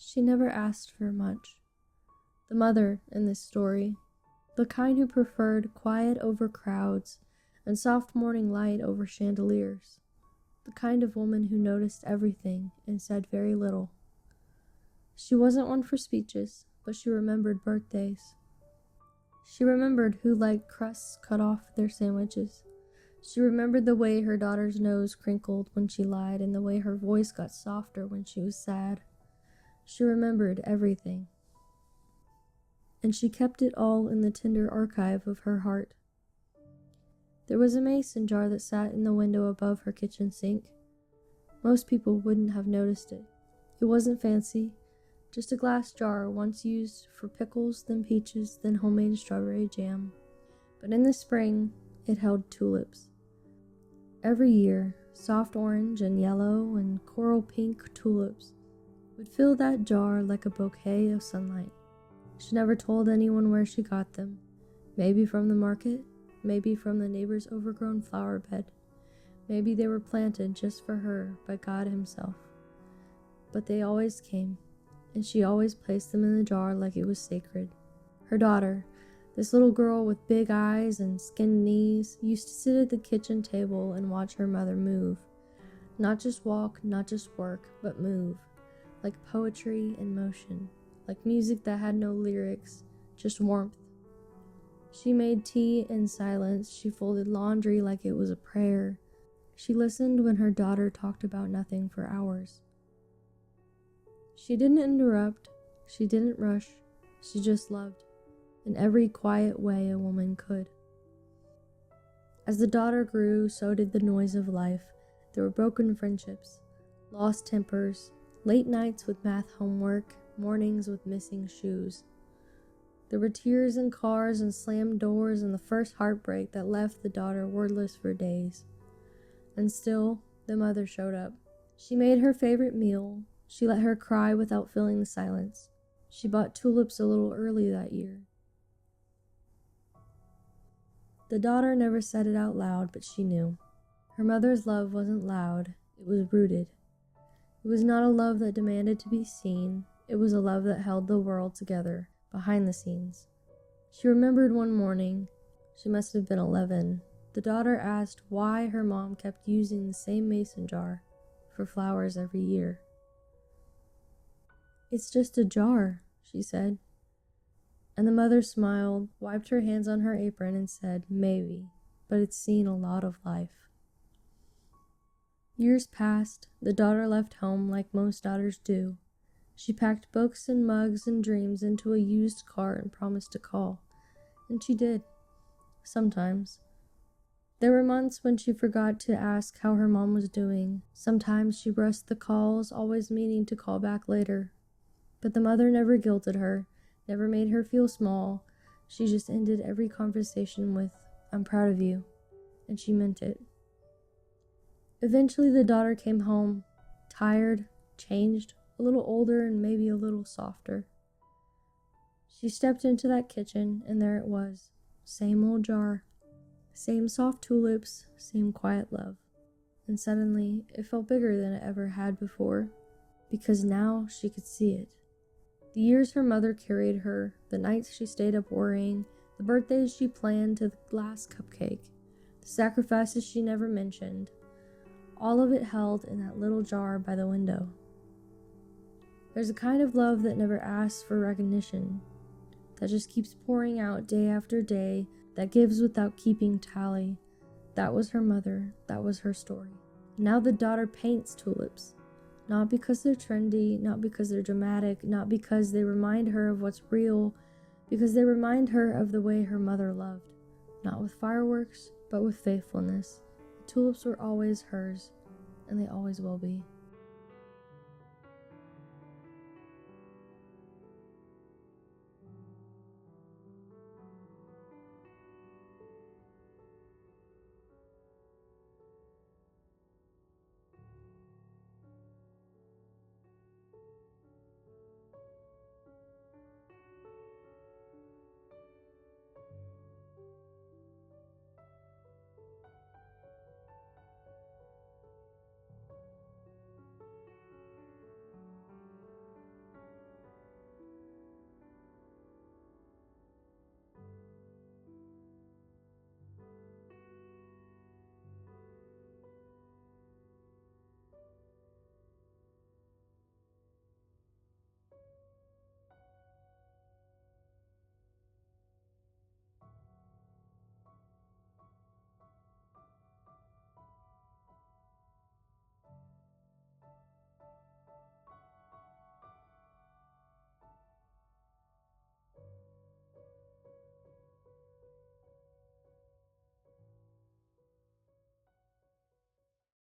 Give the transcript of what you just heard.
She never asked for much. The mother in this story, the kind who preferred quiet over crowds and soft morning light over chandeliers, the kind of woman who noticed everything and said very little. She wasn't one for speeches, but she remembered birthdays. She remembered who liked crusts cut off their sandwiches. She remembered the way her daughter's nose crinkled when she lied and the way her voice got softer when she was sad. She remembered everything. And she kept it all in the tender archive of her heart. There was a mason jar that sat in the window above her kitchen sink. Most people wouldn't have noticed it. It wasn't fancy, just a glass jar once used for pickles, then peaches, then homemade strawberry jam. But in the spring, it held tulips. Every year, soft orange and yellow and coral pink tulips would fill that jar like a bouquet of sunlight. She never told anyone where she got them. Maybe from the market, maybe from the neighbor's overgrown flower bed. Maybe they were planted just for her by God himself. But they always came, and she always placed them in the jar like it was sacred. Her daughter, this little girl with big eyes and skinned knees, used to sit at the kitchen table and watch her mother move. Not just walk, not just work, but move, like poetry in motion, like music that had no lyrics, just warmth. She made tea in silence. She folded laundry like it was a prayer. She listened when her daughter talked about nothing for hours. She didn't interrupt. She didn't rush. She just loved, in every quiet way a woman could. As the daughter grew, so did the noise of life. There were broken friendships, lost tempers, late nights with math homework, mornings with missing shoes. There were tears in cars and slammed doors and the first heartbreak that left the daughter wordless for days. And still, the mother showed up. She made her favorite meal. She let her cry without filling the silence. She bought tulips a little early that year. The daughter never said it out loud, but she knew. Her mother's love wasn't loud. It was rooted. It was not a love that demanded to be seen. It was a love that held the world together, behind the scenes. She remembered one morning, she must have been 11, the daughter asked why her mom kept using the same mason jar for flowers every year. "It's just a jar," she said. And the mother smiled, wiped her hands on her apron, and said, "Maybe, but it's seen a lot of life." Years passed. The daughter left home like most daughters do. She packed books and mugs and dreams into a used car and promised to call. And she did. Sometimes. There were months when she forgot to ask how her mom was doing. Sometimes she brushed the calls, always meaning to call back later. But the mother never guilted her, never made her feel small. She just ended every conversation with, "I'm proud of you," and she meant it. Eventually the daughter came home, tired, changed, a little older and maybe a little softer. She stepped into that kitchen, and there it was, same old jar, same soft tulips, same quiet love. And suddenly it felt bigger than it ever had before, because now she could see it. The years her mother carried her, the nights she stayed up worrying, the birthdays she planned to the last cupcake, the sacrifices she never mentioned, all of it held in that little jar by the window. There's a kind of love that never asks for recognition, that just keeps pouring out day after day, that gives without keeping tally. That was her mother, that was her story. Now the daughter paints tulips, not because they're trendy, not because they're dramatic, not because they remind her of what's real, because they remind her of the way her mother loved, not with fireworks, but with faithfulness. The tulips were always hers, and they always will be.